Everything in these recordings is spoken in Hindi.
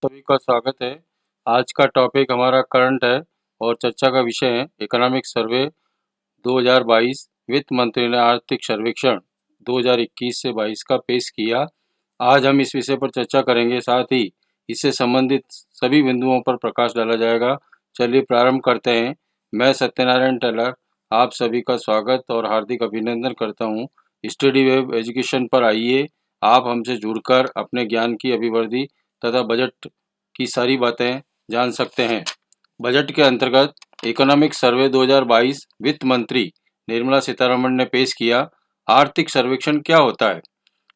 सभी का स्वागत है। आज का टॉपिक हमारा करंट है और चर्चा का विषय है इकोनॉमिक सर्वे 2022। वित्त मंत्री ने आर्थिक सर्वेक्षण 2021 से 22 का पेश किया। आज हम इस विषय पर चर्चा करेंगे, साथ ही इससे संबंधित सभी बिंदुओं पर प्रकाश डाला जाएगा। चलिए प्रारंभ करते हैं। मैं सत्यनारायण टेलर आप सभी का स्वागत और हार्दिक अभिनंदन करता हूँ। स्टडी वेब एजुकेशन पर आइए, आप हमसे जुड़कर अपने ज्ञान की अभिवृद्धि तथा बजट की सारी बातें जान सकते हैं। बजट के अंतर्गत इकोनॉमिक सर्वे 2022 वित्त मंत्री निर्मला सीतारमण ने पेश किया। आर्थिक सर्वेक्षण क्या होता है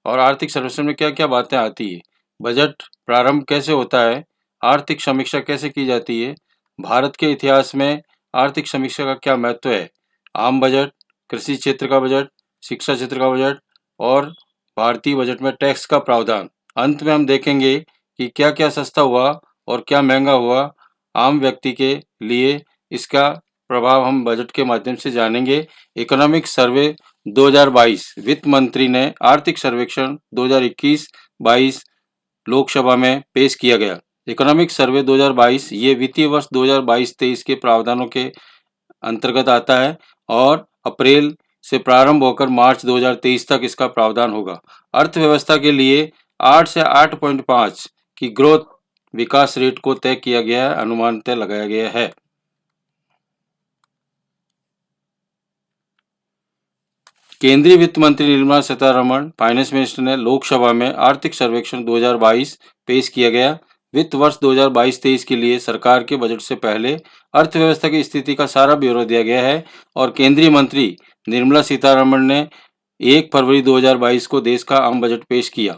और आर्थिक सर्वेक्षण में क्या क्या बातें आती है, बजट प्रारंभ कैसे होता है, आर्थिक समीक्षा कैसे की जाती है, भारत के इतिहास में आर्थिक समीक्षा का क्या महत्व है, आम बजट, कृषि क्षेत्र का बजट, शिक्षा क्षेत्र का बजट और भारतीय बजट में टैक्स का प्रावधान। अंत में हम देखेंगे कि क्या क्या सस्ता हुआ और क्या महंगा हुआ आम व्यक्ति के लिए, इसका प्रभाव हम बजट के माध्यम से जानेंगे। इकोनॉमिक सर्वे 2022 वित्त मंत्री ने आर्थिक सर्वेक्षण 2021-22 लोकसभा में पेश किया गया। इकोनॉमिक सर्वे 2022 ये वित्तीय वर्ष 2022-23 के प्रावधानों के अंतर्गत आता है और अप्रैल से प्रारंभ होकर मार्च 2023 तक इसका प्रावधान होगा। अर्थव्यवस्था के लिए 8 से 8.5 की ग्रोथ विकास रेट को तय किया गया है, अनुमान तय लगाया गया है। केंद्रीय वित्त मंत्री निर्मला सीतारमण फाइनेंस मिनिस्टर ने लोकसभा में आर्थिक सर्वेक्षण 2022 पेश किया गया। वित्त वर्ष 2022-23 के लिए सरकार के बजट से पहले अर्थव्यवस्था की स्थिति का सारा ब्यौरा दिया गया है और केंद्रीय मंत्री निर्मला सीतारमण ने 1 फरवरी 2022 को देश का आम बजट पेश किया।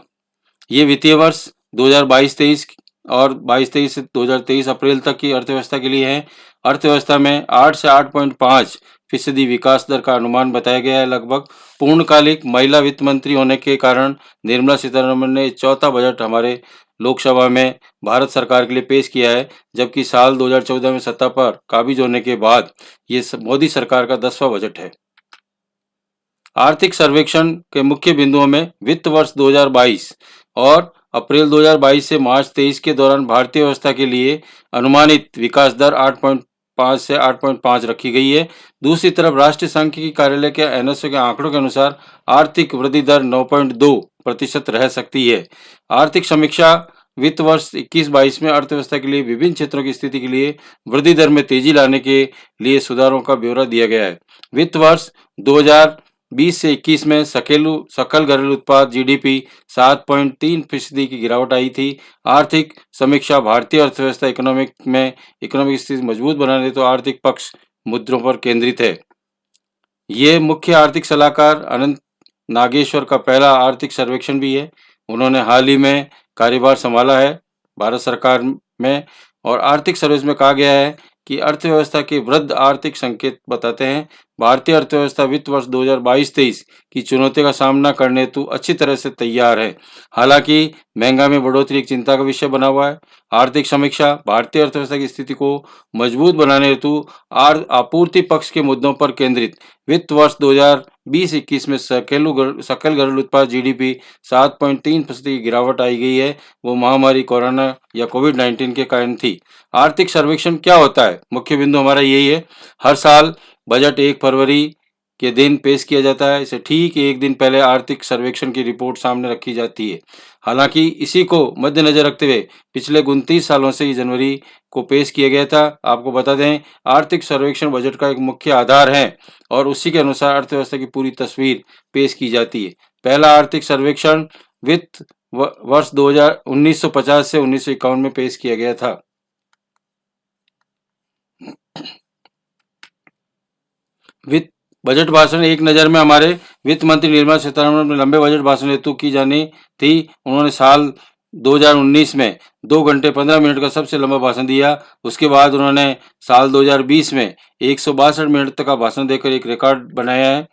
ये वित्तीय वर्ष 2022-23 और 22-23 से 2023 अप्रैल तक की अर्थव्यवस्था के लिए है। अर्थव्यवस्था में 8 से 8.5% विकास दर का अनुमान बताया गया है। लगभग पूर्णकालिक महिला वित्त मंत्री होने के कारण निर्मला सीतारमण ने चौथा बजट हमारे लोकसभा में भारत सरकार के लिए पेश किया है, जबकि साल 2014 में सत्ता पर काबिज होने के बाद ये मोदी सरकार का 10वां बजट है। आर्थिक सर्वेक्षण के मुख्य बिंदुओं में वित्त वर्ष 2022 और अप्रैल 2022 से मार्च 23 के दौरान भारतीय व्यवस्था के लिए अनुमानित विकास दर 8.5 से 8.5 रखी गई है। दूसरी तरफ राष्ट्रीय सांख्यिकी कार्यालय के एनएसओ के आंकड़ों के अनुसार आर्थिक वृद्धि दर 9.2% रह सकती है। आर्थिक समीक्षा वित्त वर्ष 21-22 में अर्थव्यवस्था के लिए विभिन्न क्षेत्रों की स्थिति के लिए वृद्धि दर में तेजी लाने के लिए सुधारों का ब्यौरा दिया गया है। वित्त वर्ष 2020 से 21 में सकल घरेलू उत्पाद जीडीपी 7.3% की गिरावट आई थी। आर्थिक समीक्षा भारतीय अर्थव्यवस्था इकोनॉमिक स्थिति मजबूत बनाने तो आर्थिक पक्ष मुद्दों पर केंद्रित है। ये मुख्य आर्थिक सलाहकार अनंत नागेश्वर का पहला आर्थिक सर्वेक्षण भी है। उन्होंने हाल ही में कार्यभार संभाला है भारत सरकार में और आर्थिक सर्वेक्षण में कहा गया है कि अर्थव्यवस्था के वृद्ध आर्थिक संकेत बताते हैं। भारतीय अर्थव्यवस्था वित्त वर्ष 2022-23 की चुनौतियों का सामना करने हेतु अच्छी तरह से तैयार है। हालांकि महंगाई में बढ़ोतरी एक चिंता का विषय बना हुआ है। आर्थिक समीक्षा भारतीय अर्थव्यवस्था की स्थिति को मजबूत बनाने हेतु आपूर्ति पक्ष के मुद्दों पर केंद्रित वित्त वर्ष 2020-21 में सकल घरेलू उत्पाद जीडीपी 7.3% की गिरावट आई गई है। वो महामारी कोरोना या कोविड-19 के कारण थी। आर्थिक सर्वेक्षण क्या होता है, मुख्य बिंदु हमारा यही है। हर साल बजट 1 फरवरी के दिन पेश किया जाता है। इसे ठीक एक दिन पहले आर्थिक सर्वेक्षण की रिपोर्ट सामने रखी जाती है। हालांकि इसी को मद्देनजर रखते हुए पिछले 29 सालों से ही जनवरी को पेश किया गया था। आपको बता दें, आर्थिक सर्वेक्षण बजट का एक मुख्य आधार है और उसी के अनुसार अर्थव्यवस्था की पूरी तस्वीर पेश की जाती है। पहला आर्थिक सर्वेक्षण वित्त वर्ष 1950 से 1951 में पेश किया गया था। वित्त बजट भाषण एक नज़र में हमारे वित्त मंत्री निर्मला सीतारमण ने लंबे बजट भाषण हेतु की जानी थी। उन्होंने साल 2019 में 2 घंटे 15 मिनट का सबसे लंबा भाषण दिया। उसके बाद उन्होंने साल 2020 में 162 मिनट तक का भाषण देकर एक रिकॉर्ड बनाया है।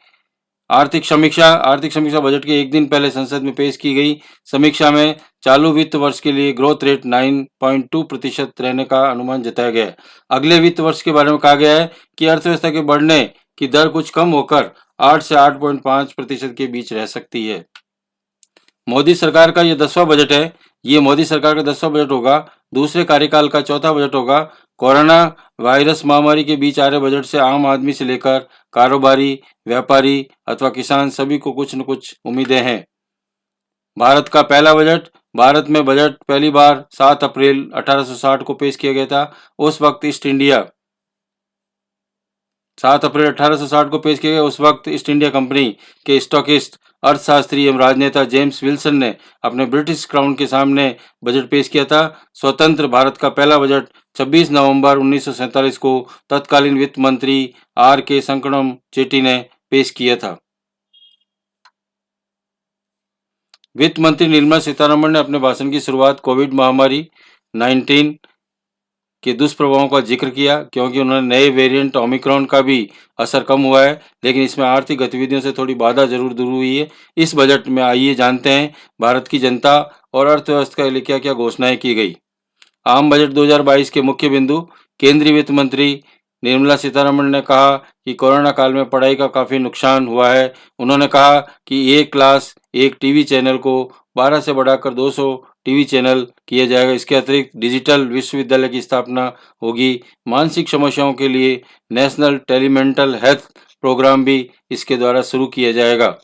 आर्थिक समीक्षा बजट के एक दिन पहले संसद में पेश की गई। समीक्षा में चालू वित्त वर्ष के लिए ग्रोथ रेट 9.2% रहने का अनुमान जताया गया है। अगले वित्त वर्ष के बारे में कहा गया है कि अर्थव्यवस्था के बढ़ने की दर कुछ कम होकर 8 से 8.5% के बीच रह सकती है। मोदी सरकार का ये 10वां बजट है। ये मोदी सरकार का 10वां बजट होगा। दूसरे कार्यकाल का चौथा बजट होगा। कोरोना वायरस महामारी के बीच आ रहे बजट से आम आदमी से लेकर कारोबारी, व्यापारी अथवा किसान सभी को कुछ न कुछ उम्मीदें हैं। भारत का पहला बजट। भारत में बजट पहली बार 7 अप्रैल 1860 को पेश किया गया था। उस वक्त ईस्ट इंडिया 7 अप्रैल 1860 को पेश किया गया। उस वक्त ईस्ट इंडिया कंपनी के स्टॉकिस्ट, अर्थशास्त्री एवं राजनेता जेम्स विल्सन ने अपने ब्रिटिश क्राउन के सामने बजट पेश किया था। स्वतंत्र भारत का पहला बजट 26 नवंबर 1947 को तत्कालीन वित्त मंत्री आर के संकणम चेट्टी ने पेश किया था। वित्त मंत्री निर्मला सीतारमण ने अपने भाषण की शुरुआत कोविड महामारी 19 के दुष्प्रभावों का जिक्र किया, क्योंकि उन्होंने नए वेरिएंट ओमिक्रॉन का भी असर कम हुआ है, लेकिन इसमें आर्थिक गतिविधियों से थोड़ी बाधा जरूर दूर हुई है। इस बजट में आइए जानते हैं भारत की जनता और अर्थव्यवस्था के लिए क्या क्या घोषणाएं की गई। आम बजट 2022 के मुख्य बिंदु। केंद्रीय वित्त मंत्री निर्मला सीतारमण ने कहा कि कोरोना काल में पढ़ाई का काफ़ी नुकसान हुआ है। उन्होंने कहा कि एक क्लास एक टीवी चैनल को 12 से बढ़ाकर 200 टीवी चैनल किया जाएगा। इसके अतिरिक्त डिजिटल विश्वविद्यालय की स्थापना होगी। मानसिक समस्याओं के लिए नेशनल टेलीमेंटल हेल्थ प्रोग्राम भी इसके द्वारा शुरू किया जाएगा।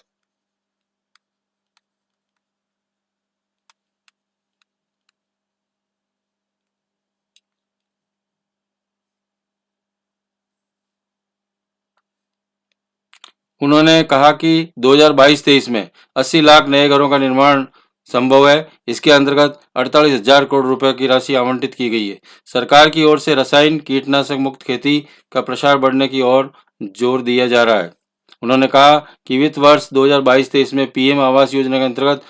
उन्होंने कहा कि 2022-23 में 80 लाख नए घरों का निर्माण संभव है। इसके अंतर्गत 48,000 करोड़ रुपए की राशि आवंटित की गई है। सरकार की ओर से रसायन कीटनाशक मुक्त खेती का प्रसार बढ़ने की ओर जोर दिया जा रहा है। उन्होंने कहा कि वित्त वर्ष 2022-23 में पीएम आवास योजना के अंतर्गत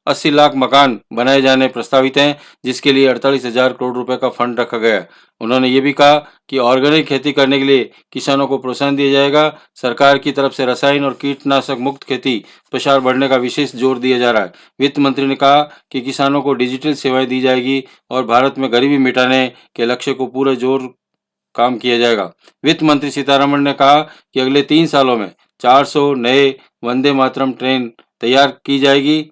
80 लाख मकान बनाए जाने प्रस्तावित हैं, जिसके लिए 48,000 करोड़ रुपए का फंड रखा गया है। उन्होंने ये भी कहा कि ऑर्गेनिक खेती करने के लिए किसानों को प्रोत्साहन दिया जाएगा। सरकार की तरफ से रसायन और कीटनाशक मुक्त खेती प्रसार बढ़ने का विशेष जोर दिया जा रहा है। वित्त मंत्री ने कहा कि किसानों को डिजिटल सेवाएं दी जाएगी और भारत में गरीबी मिटाने के लक्ष्य को पूरे जोर काम किया जाएगा। वित्त मंत्री सीतारमण ने कहा कि अगले 3 सालों में 400 नए वंदे मातरम ट्रेन तैयार की जाएगी।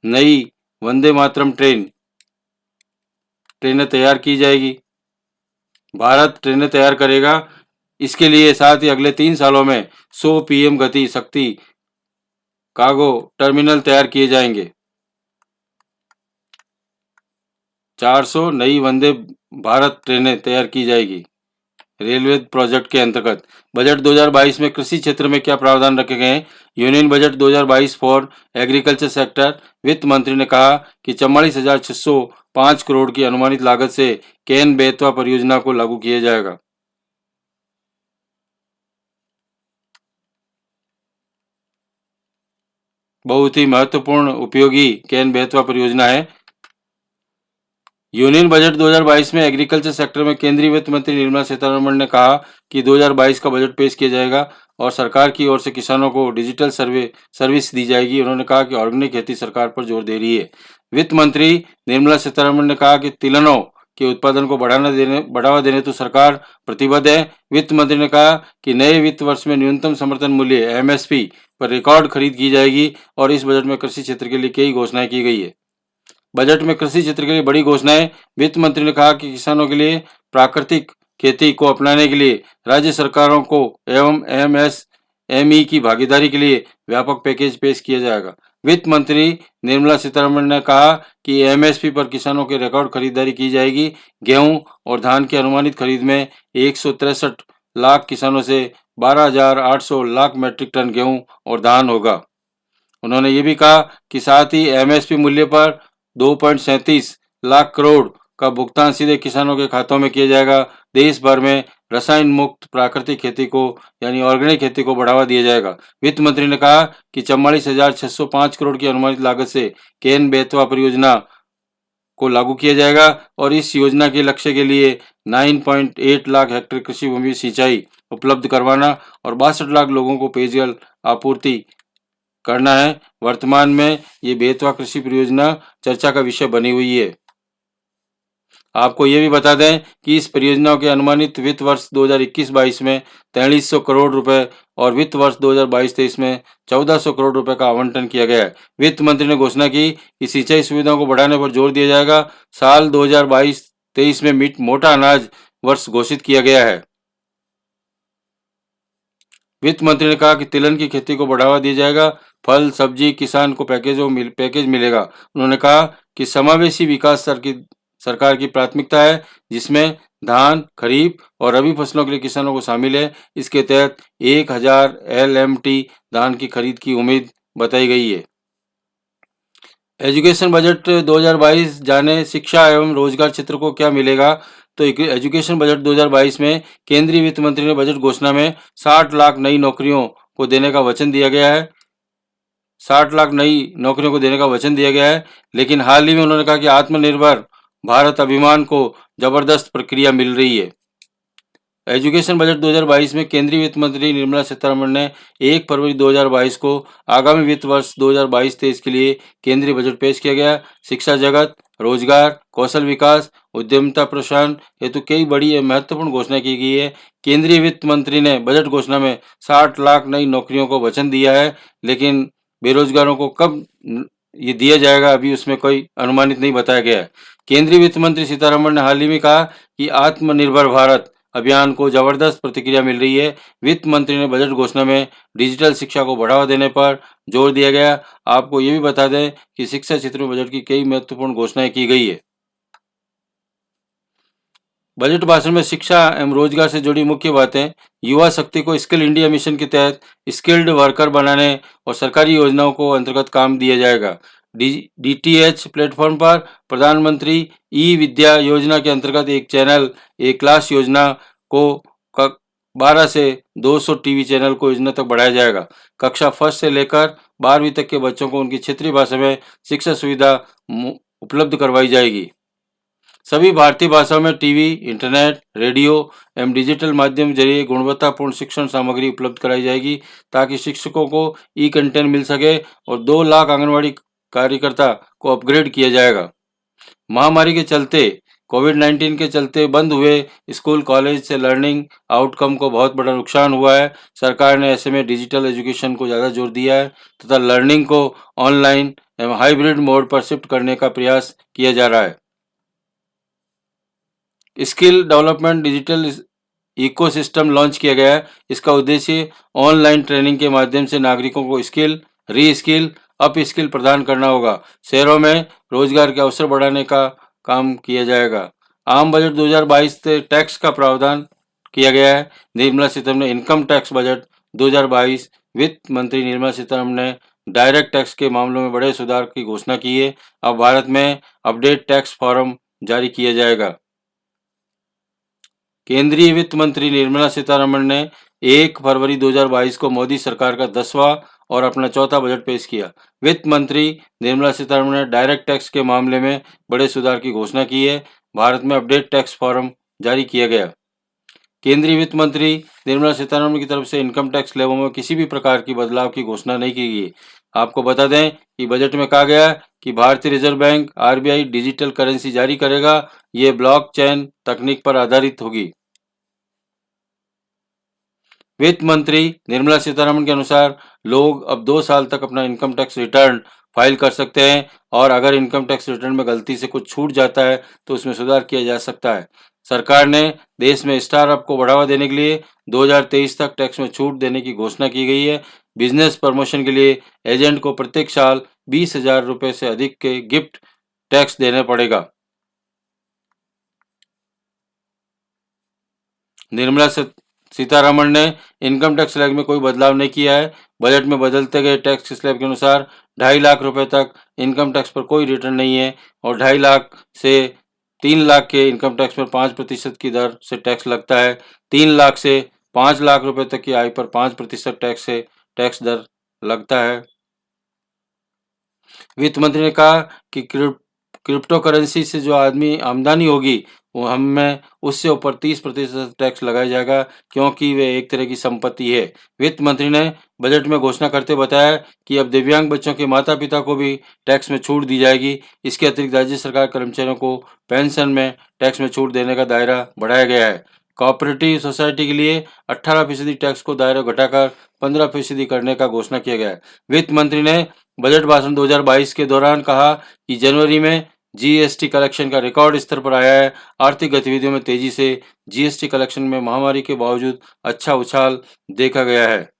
नई वंदे मातरम ट्रेनें तैयार की जाएगी। भारत ट्रेनें तैयार करेगा। इसके लिए साथ ही अगले 3 सालों में 100 पीएम गति शक्ति कार्गो टर्मिनल तैयार किए जाएंगे। 400 नई वंदे भारत ट्रेनें तैयार की जाएगी रेलवे प्रोजेक्ट के अंतर्गत। बजट 2022 में कृषि क्षेत्र में क्या प्रावधान रखे गए हैं। Union budget 2022 for agriculture sector. वित्त मंत्री ने कहा कि 44,605 करोड़ की अनुमानित लागत से केन बेतवा परियोजना को लागू किया जाएगा। बहुत ही महत्वपूर्ण उपयोगी केन बेतवा परियोजना है। यूनियन बजट 2022 में एग्रीकल्चर सेक्टर में केंद्रीय वित्त मंत्री निर्मला सीतारमण ने कहा कि 2022 का बजट पेश किया जाएगा और सरकार की ओर से किसानों को डिजिटल सर्विस दी जाएगी। उन्होंने कहा कि ऑर्गेनिक खेती सरकार पर जोर दे रही है। वित्त मंत्री निर्मला सीतारमण ने कहा कि तिलहनों के उत्पादन को बढ़ावा देने तो सरकार प्रतिबद्ध है। वित्त मंत्री ने कहा कि नए वित्त वर्ष में न्यूनतम समर्थन मूल्य एमएसपी पर रिकॉर्ड खरीद की जाएगी और इस बजट में कृषि क्षेत्र के लिए कई घोषणाएं की गई है। बजट में कृषि क्षेत्र के लिए बड़ी घोषणाएं। वित्त मंत्री ने कहा कि किसानों के लिए प्राकृतिक खेती को अपनाने के लिए राज्य सरकारों को एवं एमएसएमई की भागीदारी के लिए व्यापक पैकेज पेश किया जाएगा। वित्त मंत्री निर्मला सीतारमण ने कहा कि एमएसपी पर किसानों की रिकॉर्ड खरीदारी की जाएगी। गेहूं और धान की अनुमानित खरीद में 163 लाख किसानों से 12,800 लाख मैट्रिक टन गेहूं और धान होगा। उन्होंने ये भी कहा कि साथ ही एमएसपी मूल्य पर 2.37 लाख करोड़ का भुगतान सीधे किसानों के खातों में किया जाएगा। देश भर में रसायन मुक्त प्राकृतिक खेती को यानी ऑर्गेनिक खेती को बढ़ावा दिया जाएगा। वित्त मंत्री ने कहा कि 44,605 करोड़ की अनुमानित लागत से केन बेतवा परियोजना को लागू किया जाएगा और इस योजना के लक्ष्य के लिए 9.8 लाख हेक्टेयर कृषि भूमि सिंचाई उपलब्ध करवाना और 62 लाख लोगों को पेयजल आपूर्ति करना है। वर्तमान में ये बेतवा कृषि परियोजना चर्चा का विषय बनी हुई है। आपको ये भी बता दें कि इस परियोजना के अनुमानित वित्त वर्ष 2021-22 में 4300 करोड़ रुपए और वित्त वर्ष 2022-23 में 1400 करोड़ रुपए का आवंटन किया गया है। वित्त मंत्री ने घोषणा की कि सिंचाई सुविधाओं को बढ़ाने पर जोर दिया जाएगा। साल 2022-23 में मोटा अनाज वर्ष घोषित किया गया है। वित्त मंत्री ने कहा कि तिलहन की खेती को बढ़ावा दिया जाएगा। फल सब्जी किसान को पैकेज मिलेगा। उन्होंने कहा कि समावेशी विकास सरकार की प्राथमिकता है, जिसमें धान खरीफ और रबी फसलों के लिए किसानों को शामिल है। इसके तहत 1000 LMT धान की खरीद की उम्मीद बताई गई है। एजुकेशन बजट 2022 जाने शिक्षा एवं रोजगार क्षेत्र को क्या मिलेगा। तो एजुकेशन बजट 2022 में केंद्रीय वित्त मंत्री ने बजट घोषणा में 60 लाख नई नौकरियों को देने का वचन दिया गया है। 60 लाख नई नौकरियों को देने का वचन दिया गया है, लेकिन हाल ही में उन्होंने कहा कि आत्मनिर्भर भारत अभियान को जबरदस्त प्रक्रिया मिल रही है। एजुकेशन बजट 2022 में केंद्रीय वित्त मंत्री निर्मला सीतारमण ने 1 फरवरी 2022 को आगामी वित्त वर्ष 2022-23 के लिए केंद्रीय बजट पेश किया गया। शिक्षा जगत, रोजगार, कौशल विकास, उद्यमिता प्रोत्साहन हेतु कई बड़ी महत्वपूर्ण घोषणा की गई है। केंद्रीय वित्त मंत्री ने बजट घोषणा में 60 लाख नई नौकरियों को वचन दिया है, लेकिन बेरोजगारों को कब ये दिया जाएगा अभी उसमें कोई अनुमानित नहीं बताया गया है। केंद्रीय वित्त मंत्री सीतारमण ने हाल ही में कहा कि आत्मनिर्भर भारत अभियान को जबरदस्त प्रतिक्रिया मिल रही है। वित्त मंत्री ने बजट घोषणा में डिजिटल शिक्षा को बढ़ावा देने पर जोर दिया गया। आपको ये भी बता दें कि शिक्षा क्षेत्र में बजट की कई महत्वपूर्ण घोषणाएं की गई है। बजट भाषण में शिक्षा एवं रोजगार से जुड़ी मुख्य बातें, युवा शक्ति को स्किल इंडिया मिशन के तहत स्किल्ड वर्कर बनाने और सरकारी योजनाओं को अंतर्गत काम दिया जाएगा। DTH प्लेटफॉर्म पर प्रधानमंत्री ई विद्या योजना के अंतर्गत एक चैनल एक क्लास योजना को 12 से 200 टीवी चैनल को योजना तक बढ़ाया जाएगा। कक्षा फर्स्ट से लेकर 12वीं तक के बच्चों को उनकी क्षेत्रीय भाषा में शिक्षा सुविधा उपलब्ध करवाई जाएगी। सभी भारतीय भाषाओं में टीवी, इंटरनेट, रेडियो एवं डिजिटल माध्यम के जरिए गुणवत्तापूर्ण शिक्षण सामग्री उपलब्ध कराई जाएगी, ताकि शिक्षकों को ई कंटेंट मिल सके और 2 लाख आंगनवाड़ी कार्यकर्ता को अपग्रेड किया जाएगा। महामारी के चलते कोविड-19 के चलते बंद हुए स्कूल कॉलेज से लर्निंग आउटकम को बहुत बड़ा नुकसान हुआ है। सरकार ने ऐसे में डिजिटल एजुकेशन को ज़्यादा जोर दिया है तथा लर्निंग को ऑनलाइन एवं हाइब्रिड मोड पर शिफ्ट करने का प्रयास किया जा रहा है। Skill development digital ecosystem launch किया गया है। इसका उद्देश्य ऑनलाइन ट्रेनिंग के माध्यम से नागरिकों को स्किल, री स्किल, अप स्किल प्रदान करना होगा। शहरों में रोजगार के अवसर बढ़ाने का काम किया जाएगा। आम बजट 2022 से टैक्स का प्रावधान किया गया है। निर्मला सीतारमण ने इनकम टैक्स बजट 2022 वित्त मंत्री निर्मला सीतारमण ने डायरेक्ट टैक्स के मामलों में बड़े सुधार की घोषणा की है। अब भारत में अपडेट टैक्स फॉर्म जारी किया जाएगा। केंद्रीय वित्त मंत्री निर्मला सीतारमण ने 1 फरवरी 2022 को मोदी सरकार का 10वां और अपना चौथा बजट पेश किया। वित्त मंत्री निर्मला सीतारमण ने डायरेक्ट टैक्स के मामले में बड़े सुधार की घोषणा की है। भारत में अपडेट टैक्स फॉर्म जारी किया गया। केंद्रीय वित्त मंत्री निर्मला सीतारमण की तरफ से इनकम टैक्स स्लैबों में किसी भी प्रकार की बदलाव की घोषणा नहीं की गई। आपको बता दें कि बजट में कहा गया कि भारतीय reserve bank RBI digital currency जारी करेगा। ये ब्लॉकचेन तकनीक पर आधारित होगी। वित्त मंत्री निर्मला सीतारमण के अनुसार लोग अब 2 साल तक अपना इनकम टैक्स रिटर्न फाइल कर सकते हैं और अगर इनकम टैक्स रिटर्न में गलती से कुछ छूट जाता है तो उसमें सुधार किया जा सकता है। सरकार ने देश में स्टार्टअप को बढ़ावा देने के लिए 2023 तक टैक्स में छूट देने की घोषणा की गई है। बिजनेस प्रमोशन के लिए एजेंट को प्रत्येक साल 20,000 रुपये से अधिक के गिफ्ट टैक्स देना पड़ेगा। निर्मला सीतारमण ने इनकम टैक्स स्लैब में कोई बदलाव नहीं किया है। बजट में बदलते गए टैक्स स्लैब के अनुसार 2.5 लाख रुपए तक इनकम टैक्स पर कोई रिटर्न नहीं है और 2.5 लाख से 3 लाख के इनकम टैक्स पर 5% की दर से टैक्स लगता है। 3 लाख से 5 लाख रुपए तक की आय पर 5% टैक्स से टैक्स दर लगता है। वित्त मंत्री ने कहा कि क्रिप्टो करेंसी से जो आमदनी होगी वो हमें उससे ऊपर 30% टैक्स लगाया जाएगा, क्योंकि वे एक तरह की संपत्ति है। वित्त मंत्री ने बजट में घोषणा करते बताया कि अब दिव्यांग बच्चों के माता पिता को भी टैक्स में छूट दी जाएगी। इसके अतिरिक्त राज्य सरकार कर्मचारियों को पेंशन में टैक्स में छूट देने का दायरा बढ़ाया गया है। कोऑपरेटिव सोसाइटी के लिए 18% टैक्स को दायरा घटाकर 15% करने का घोषणा किया गया है। वित्त मंत्री ने बजट भाषण 2022 के दौरान कहा कि जनवरी में जीएसटी कलेक्शन का रिकॉर्ड स्तर पर आया है। आर्थिक गतिविधियों में तेजी से जीएसटी कलेक्शन में महामारी के बावजूद अच्छा उछाल देखा गया है।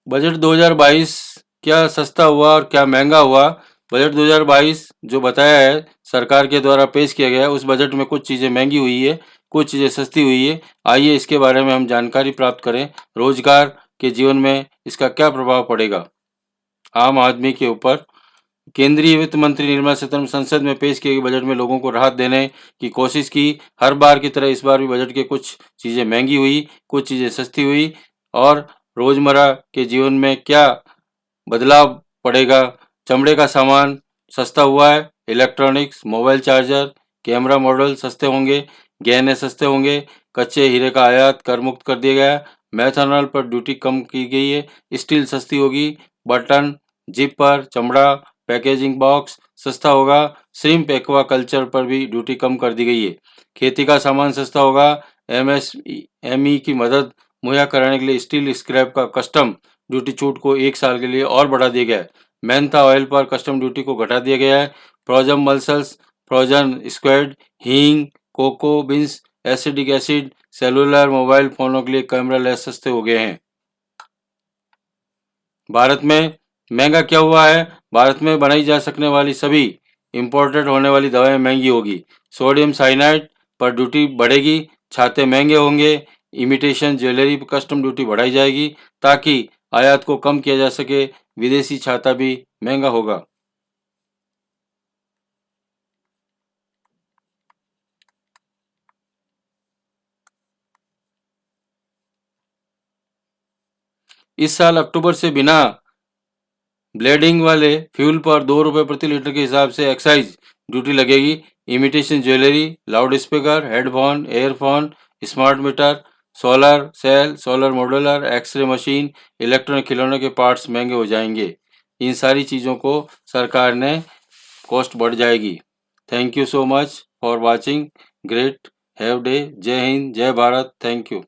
बजट 2022 क्या सस्ता हुआ और क्या महंगा हुआ? बजट 2022 जो बताया है सरकार के द्वारा पेश किया गया है, उस बजट में कुछ चीज़ें महंगी हुई है, कुछ चीज़ें सस्ती हुई है। आइए इसके बारे में हम जानकारी प्राप्त करें। रोजगार के जीवन में इसका क्या प्रभाव पड़ेगा आम आदमी के ऊपर? केंद्रीय वित्त मंत्री निर्मला सीतारमण संसद में पेश किए गए बजट में लोगों को राहत देने की कोशिश की। हर बार की तरह इस बार भी बजट के कुछ चीज़ें महंगी हुई, कुछ चीज़ें सस्ती हुई। और रोजमर्रा के जीवन में क्या बदलाव पड़ेगा? चमड़े का सामान सस्ता हुआ है, electronics, mobile charger, camera model सस्ते होंगे, गहने सस्ते होंगे, कच्चे हीरे का आयात कर मुक्त कर दिया गया है, मेथनॉल पर ड्यूटी कम की गई है, स्टील सस्ती होगी, बटन, जिपर, चमड़ा, पैकेजिंग बॉक्स सस्ता होगा, श्रिम्प एक्वाकल्चर पर भी ड्यूटी कम कर दी गई है। खेती का सामान सस्ता होगा, एमएसएमई की मदद मुहैया कराने के लिए स्टील स्क्रैप का कस्टम ड्यूटी छूट को 1 साल के लिए और बढ़ा दिया गया है। मेंथा ऑयल पर कस्टम ड्यूटी को घटा दिया गया है। फ्रोजन मल्सल्स, फ्रोजन स्क्वैड, हींग, cocoa beans, acidic acid, cellular mobile फोनों के लिए कैमरा लेंस सस्ते हो गए हैं। भारत में महंगा क्या हुआ है? भारत में बनाई जा सकने वाली सभी इंपोर्टेड होने वाली दवाएं महंगी होगी। सोडियम साइनाइड पर ड्यूटी बढ़ेगी, छाते महंगे होंगे, इमिटेशन ज्वेलरी पर कस्टम ड्यूटी बढ़ाई जाएगी ताकि आयात को कम किया जा सके। विदेशी छाता भी महंगा होगा। इस साल अक्टूबर से बिना ब्लेडिंग वाले फ्यूल पर 2 रुपये प्रति लीटर के हिसाब से एक्साइज ड्यूटी लगेगी। Imitation jewellery, loud speaker, headphone, earphone, smart meter, solar cell, solar modular, x-ray machine, electronic खिलौनों के पार्ट्स महंगे हो जाएंगे। इन सारी चीज़ों को सरकार ने कॉस्ट बढ़ जाएगी। Thank you so much for watching. Great have day. जय हिंद, जय भारत। Thank you.